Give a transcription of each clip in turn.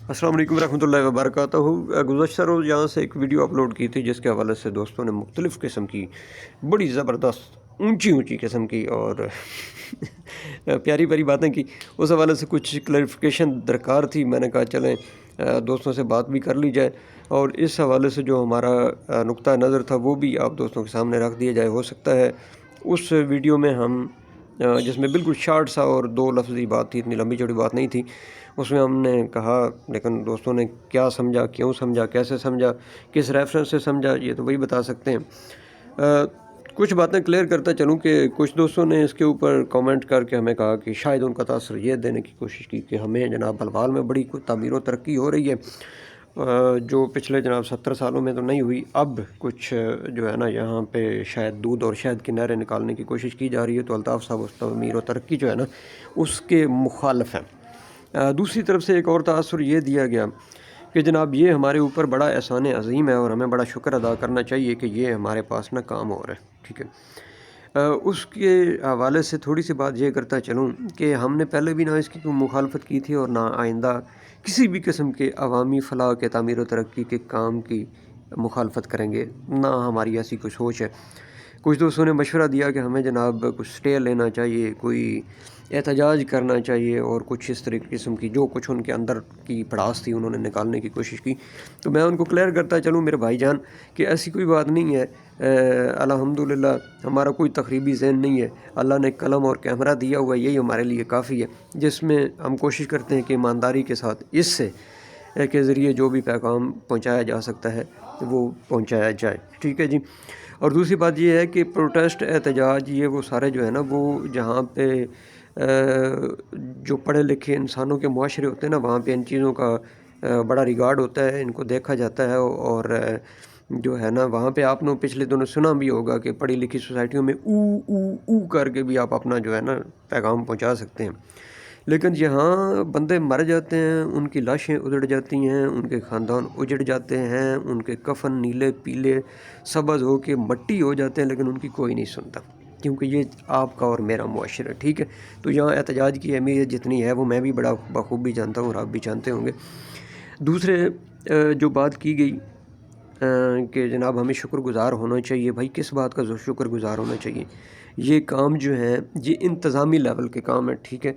अस्सलाम वालेकुम रहमतुल्लाहि व बरकातहू। गुज़श्ता रोज़ यहाँ से एक वीडियो अपलोड की थी जिसके हवाले से दोस्तों ने मुख्तलिफ़ किस्म की बड़ी ज़बरदस्त ऊंची ऊंची किस्म की और प्यारी प्यारी बातें की। उस हवाले से कुछ क्लैरिफिकेशन दरकार थी। मैंने कहा चलें दोस्तों से बात भी कर ली जाए और इस हवाले से जो हमारा नुक्ता नज़र था वो भी आप दोस्तों के सामने रख दिया जाए। हो सकता है उस वीडियो में हम जिसमें बिल्कुल शार्ट सा और दो लफ्ज़ी बात थी, इतनी लंबी चौड़ी बात नहीं थी, उसमें हमने कहा, लेकिन दोस्तों ने क्या समझा, क्यों समझा, कैसे समझा, किस रेफरेंस से समझा, ये तो वही बता सकते हैं। कुछ बातें क्लियर करता चलूँ कि कुछ दोस्तों ने इसके ऊपर कमेंट करके हमें कहा कि शायद उनका तासर ये देने की कोशिश की कि हमें जनाब बलवाल में बड़ी कोई तामीर व तरक्की हो रही है जो पिछले जनाब 70 सालों में तो नहीं हुई। अब कुछ जो है ना यहाँ पे शायद दूध और शहद की नहरें निकालने की कोशिश की जा रही है, तो अल्ताफ़ साहब उस तामीर व तरक्की जो है ना उसके मुखालफ हैं। दूसरी तरफ से एक और तासुर ये दिया गया कि जनाब ये हमारे ऊपर बड़ा एहसान अज़ीम है और हमें बड़ा शुक्र अदा करना चाहिए कि ये हमारे पास ना काम हो रहा है। ठीक है, उसके हवाले से थोड़ी सी बात ये करता चलूँ कि हमने पहले भी ना इसकी कोई मुखालफत की थी और ना आइंदा किसी भी किस्म के अवामी फ़लाह के तामीर व तरक्की के काम की मुखालफत करेंगे, ना हमारी ऐसी कोई सोच है। कुछ दोस्तों ने मशवरा दिया कि हमें जनाब कुछ स्टे लेना चाहिए, कोई एहतजाज करना चाहिए और कुछ इस तरह किस्म की जो कुछ उनके अंदर की भड़ास थी उन्होंने निकालने की कोशिश की। तो मैं उनको क्लियर करता चलूँ मेरे भाईजान कि ऐसी कोई बात नहीं है। अल्हम्दुलिल्लाह हमारा कोई तखरीबी ज़हन नहीं है। अल्लाह ने कलम और कैमरा दिया हुआ है, यही हमारे लिए काफ़ी है, जिसमें हम कोशिश करते हैं कि ईमानदारी के साथ इससे के ज़रिए जो भी पैगाम पहुँचाया जा सकता है वो पहुँचाया जाए। ठीक है जी। और दूसरी बात ये है कि प्रोटेस्ट, एहतजाज, ये वो सारे जो है ना वो जहाँ पे जो पढ़े लिखे इंसानों के मुआशरे होते हैं ना वहाँ पे इन चीज़ों का बड़ा रिगार्ड होता है, इनको देखा जाता है। और जो है ना वहाँ पे आपने पिछले दिनों सुना भी होगा कि पढ़ी लिखी सोसाइटियों में ऊ करके भी आप अपना जो है ना पैगाम पहुँचा सकते हैं। लेकिन यहाँ बंदे मर जाते हैं, उनकी लाशें उजड़ जाती हैं, उनके ख़ानदान उजड़ जाते हैं, उनके कफन नीले पीले सब्ज़ हो के मट्टी हो जाते हैं, लेकिन उनकी कोई नहीं सुनता, क्योंकि ये आपका और मेरा मुआशरा। ठीक है, तो यहाँ एहतजाज की अहमियत जितनी है वो मैं भी बड़ा बखूबी जानता हूँ और आप भी जानते होंगे। दूसरे जो बात की गई कि जनाब हमें शुक्रगुज़ार होना चाहिए। भाई किस बात का शुक्रगुज़ार होना चाहिए? ये काम जो है ये इंतज़ामी लेवल के काम है। ठीक है,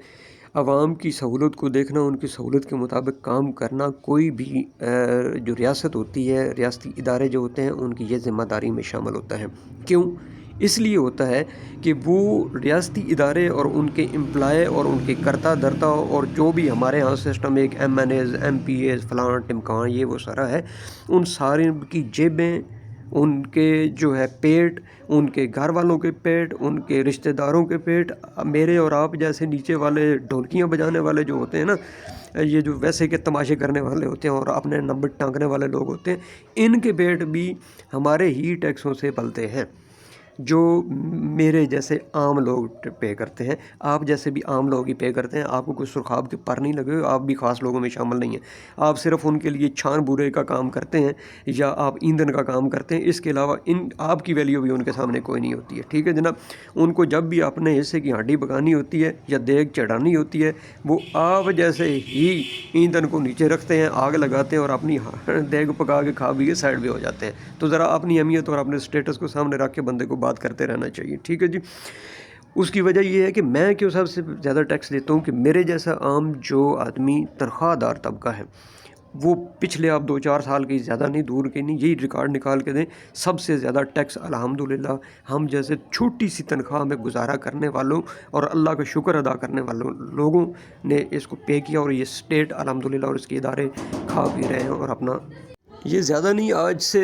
आवाम की सहूलत को देखना, उनकी सहूलत के मुताबिक काम करना कोई भी जो रियासत होती है, रियासती इदारे जो होते हैं, उनकी ये ज़िम्मेदारी में शामिल होता है। क्यों? इसलिए होता है कि वो रियासती इदारे और उनके एम्प्लॉय और उनके कर्ता धर्ता और जो भी हमारे यहाँ सिस्टम एक MNAs MPAs फलां टिमकां ये वो सारा है, उन सारे की जेबें, उनके जो है पेट, उनके घर वालों के पेट, उनके रिश्तेदारों के पेट, मेरे और आप जैसे नीचे वाले ढोलकियाँ बजाने वाले जो होते हैं ना, ये जो वैसे के तमाशे करने वाले होते हैं और अपने नंबर टांगने वाले लोग होते हैं, इनके पेट भी हमारे ही टैक्सों से पलते हैं, जो मेरे जैसे आम लोग पे करते हैं। आप जैसे भी आम लोग ही पे करते हैं। आपको कोई सुरखाब के पर नहीं लगे, आप भी ख़ास लोगों में शामिल नहीं हैं। आप सिर्फ उनके लिए छान बूरे का काम करते हैं या आप ईंधन का काम करते हैं। इसके अलावा इन आपकी वैल्यू भी उनके सामने कोई नहीं होती है। ठीक है जनाब, उनको जब भी अपने हिस्से की हड्डी पकानी होती है या देग चढ़ानी होती है, वो आप जैसे ही ईंधन को नीचे रखते हैं, आग लगाते हैं और अपनी देग पका के खा पी के साइड भी हो जाते हैं। तो ज़रा अपनी अहमियत और अपने स्टेटस को सामने रख के बंदे को बात करते रहना चाहिए। ठीक है जी। उसकी वजह ये है कि मैं क्यों सबसे ज़्यादा टैक्स देता हूँ कि मेरे जैसा आम जो आदमी तनख्वाहदार तबका है वो पिछले आप 2-4 साल की ज़्यादा नहीं दूर के नहीं, यही रिकॉर्ड निकाल के दें, सबसे ज़्यादा टैक्स अल्हम्दुलिल्लाह हम जैसे छोटी सी तनख्वाह में गुजारा करने वालों और अल्लाह का शुक्र अदा करने वालों लोगों ने इसको पे किया और ये स्टेट अल्हम्दुलिल्लाह और इसके इदारे खा पी रहे हैं। और अपना ये ज़्यादा नहीं, आज से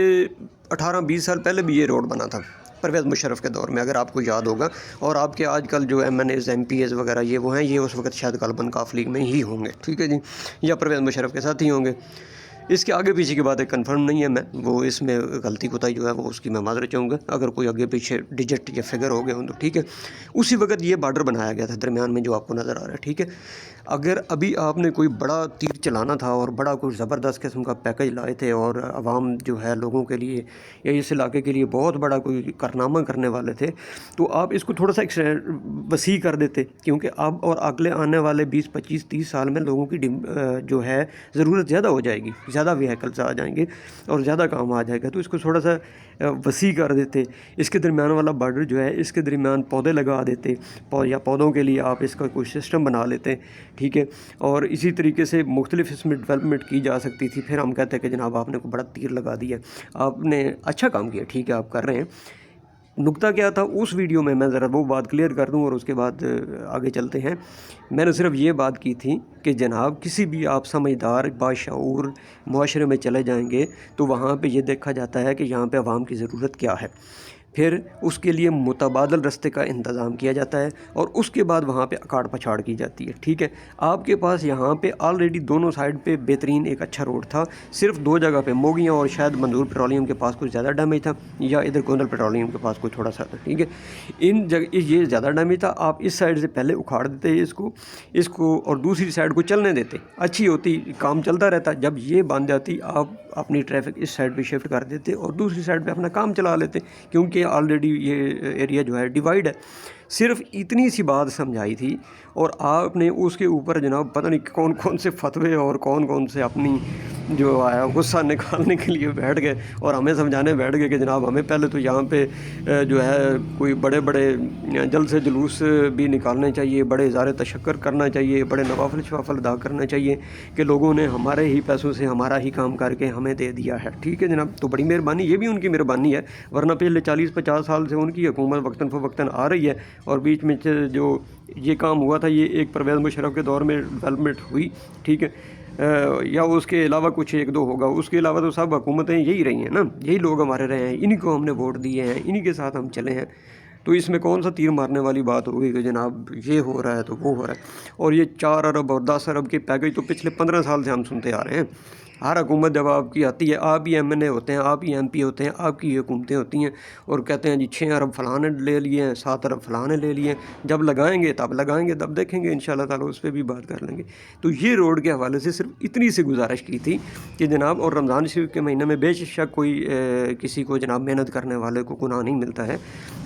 18-20 साल पहले भी ये रोड बना था परवेज़ मुशर्रफ के दौर में, अगर आपको याद होगा। और आपके आजकल जो MNAs MPAs वगैरह ये वो हैं, ये उस वक्त शायद गलबन काफ लीग में ही होंगे। ठीक है जी, या परवेज़ मुशर्रफ के साथ ही होंगे। اس کے آگے پیچھے کی باتیں کنفرم نہیں ہے، میں وہ اس میں غلطی کوتاہی جو ہے وہ اس کی میں معذرت چاہوں گا، اگر کوئی آگے پیچھے ڈیجٹ یا فگر ہو گئے ہوں تو ٹھیک ہے۔ اسی وقت یہ بارڈر بنایا گیا تھا درمیان میں جو آپ کو نظر آ رہا ہے، ٹھیک ہے۔ اگر ابھی آپ نے کوئی بڑا تیر چلانا تھا اور بڑا کوئی زبردست قسم کا پیکج لائے تھے اور عوام جو ہے لوگوں کے لیے یا اس علاقے کے لیے بہت بڑا کوئی کارنامہ کرنے والے تھے، تو آپ اس کو تھوڑا سا وسیع کر دیتے، کیونکہ اب اور اگلے آنے والے 20 25 30 سال میں لوگوں کی جو ہے ضرورت زیادہ ہو جائے گی، زیادہ وہیکلس آ جائیں گے اور زیادہ کام آ جائے گا، تو اس کو تھوڑا سا وسیع کر دیتے۔ اس کے درمیان والا بارڈر جو ہے اس کے درمیان پودے لگا دیتے، یا پودوں کے لیے آپ اس کا کوئی سسٹم بنا لیتے، ٹھیک ہے۔ اور اسی طریقے سے مختلف اس میں ڈیولپمنٹ کی جا سکتی تھی۔ پھر ہم کہتے ہیں کہ جناب آپ نے کوئی بڑا تیر لگا دیا، آپ نے اچھا کام کیا، ٹھیک ہے آپ کر رہے ہیں۔ نقطہ کیا تھا اس ویڈیو میں ذرا وہ بات کلیئر کر دوں اور اس کے بعد آگے چلتے ہیں۔ میں نے صرف یہ بات کی تھی کہ جناب کسی بھی آپ سمجھدار باشعور معاشرے میں چلے جائیں گے تو وہاں پہ یہ دیکھا جاتا ہے کہ یہاں پہ عوام کی ضرورت کیا ہے، پھر اس کے لیے متبادل رستے کا انتظام کیا جاتا ہے اور اس کے بعد وہاں پہ اکاڑ پچھاڑ کی جاتی ہے، ٹھیک ہے۔ آپ کے پاس یہاں پہ آلریڈی دونوں سائڈ پہ بہترین ایک اچھا روڈ تھا، صرف 2 جگہ پہ موگیاں اور شاید منظور پیٹرولیم کے پاس کچھ زیادہ ڈیمیج تھا، یا ادھر گوندل پیٹرولیم کے پاس کوئی تھوڑا سا تھا، ٹھیک ہے۔ ان جگہ یہ زیادہ ڈیمیج تھا، آپ اس سائڈ سے پہلے اکھاڑ دیتے اس کو اور دوسری سائڈ کو چلنے دیتے، اچھی ہوتی، کام چلتا رہتا۔ جب یہ بن جاتی آپ اپنی ٹریفک اس سائڈ پہ شفٹ کر دیتے اور دوسری سائڈ پہ اپنا کام چلا لیتے، کیونکہ آلریڈی یہ ایریا جو ہے ڈیوائیڈ ہے۔ صرف اتنی سی بات سمجھائی تھی اور آپ نے اس کے اوپر جناب پتہ نہیں کون کون سے فتوے اور کون کون سے اپنی جو آیا غصہ نکالنے کے لیے بیٹھ گئے اور ہمیں سمجھانے بیٹھ گئے کہ جناب ہمیں پہلے تو یہاں پہ جو ہے کوئی بڑے بڑے جلد سے جلوس بھی نکالنے چاہیے، بڑے اظہار تشکر کرنا چاہیے، بڑے نوافل شوافل ادا کرنا چاہیے کہ لوگوں نے ہمارے ہی پیسوں سے ہمارا ہی کام کر کے ہمیں دے دیا ہے، ٹھیک ہے جناب۔ تو بڑی مہربانی، یہ بھی ان کی مہربانی ہے، ورنہ پچھلے 40-50 سال سے ان کی حکومت وقتاً فوقتاً آ رہی ہے اور بیچ میں جو یہ کام ہوا تھا یہ ایک پرویز مشرف کے دور میں ڈیولپمنٹ ہوئی، ٹھیک ہے، یا اس کے علاوہ کچھ 1-2 ہوگا، اس کے علاوہ تو سب حکومتیں یہی رہی ہیں نا، یہی لوگ ہمارے رہے ہیں، انہی کو ہم نے ووٹ دیے ہیں، انہی کے ساتھ ہم چلے ہیں۔ تو اس میں کون سا تیر مارنے والی بات ہوگی کہ جناب یہ ہو رہا ہے تو وہ ہو رہا ہے۔ اور یہ 4 ارب اور 10 ارب کے پیکج تو پچھلے 15 سال سے ہم سنتے آ رہے ہیں۔ ہر حکومت جب آپ کی آتی ہے، آپ ہی ایم این اے ہوتے ہیں، آپ ہی ایم پی ہوتے ہیں، آپ کی حکومتیں ہوتی ہیں اور کہتے ہیں جی 6 ارب فلاں نے لے لیے ہیں، 7 ارب فلاں نے لے لیے ہیں، جب لگائیں گے تب لگائیں گے، تب دیکھیں گے انشاءاللہ تعالیٰ اس پہ بھی بات کر لیں گے۔ تو یہ روڈ کے حوالے سے صرف اتنی سی گزارش کی تھی کہ جناب، اور رمضان شریف کے مہینے میں بے شک کوئی کسی کو جناب محنت کرنے والے کو گناہ نہیں ملتا ہے،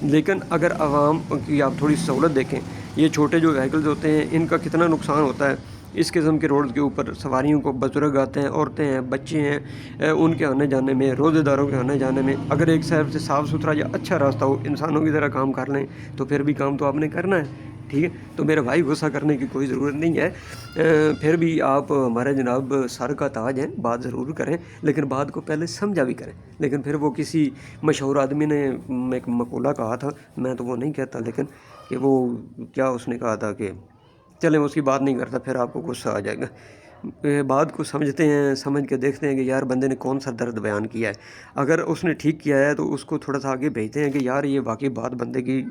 لیکن اگر عوام کی آپ تھوڑی سہولت دیکھیں، یہ چھوٹے جو وہیکلز ہوتے ہیں ان کا کتنا نقصان ہوتا ہے اس قسم کے روڈ کے اوپر۔ سواریوں کو بزرگ آتے ہیں، عورتیں ہیں، بچے ہیں، ان کے آنے جانے میں، روزے داروں کے آنے جانے میں، اگر ایک صاحب سے صاف ستھرا یا اچھا راستہ ہو، انسانوں کی طرح کام کر لیں تو پھر بھی کام تو آپ نے کرنا ہے، ٹھیک ہے۔ تو میرے بھائی غصہ کرنے کی کوئی ضرورت نہیں ہے، پھر بھی آپ ہمارے جناب سر کا تاج ہیں، بات ضرور کریں لیکن بات کو پہلے سمجھا بھی کریں۔ لیکن پھر وہ کسی مشہور آدمی نے ایک مقولہ کہا تھا، میں تو وہ نہیں کہتا، لیکن کہ وہ کیا اس نے کہا تھا کہ چلیں اس کی بات نہیں کرتا، پھر آپ کو غصہ آ جائے گا۔ بات کو سمجھتے ہیں، سمجھ کے دیکھتے ہیں کہ یار بندے نے کون سا درد بیان کیا ہے، اگر اس نے ٹھیک کیا ہے تو اس کو تھوڑا سا آگے بھیجتے ہیں کہ یار یہ واقعی بات بندے کی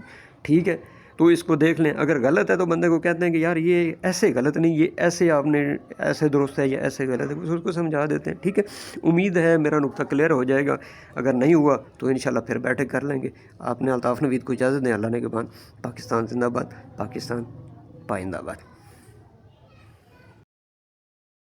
ٹھیک ہے تو اس کو دیکھ لیں، اگر غلط ہے تو بندے کو کہتے ہیں کہ یار یہ ایسے غلط نہیں، یہ ایسے آپ نے ایسے درست ہے یا ایسے غلط ہے، اس کو سمجھا دیتے ہیں، ٹھیک ہے۔ امید ہے میرا نقطہ کلیئر ہو جائے گا، اگر نہیں ہوا تو انشاءاللہ پھر بیٹھے کر لیں گے۔ آپ نے الطاف نوید کو اجازت دیں، اللہ نے کے بعد۔ پاکستان زندہ باد، پاکستان پائندہ باد۔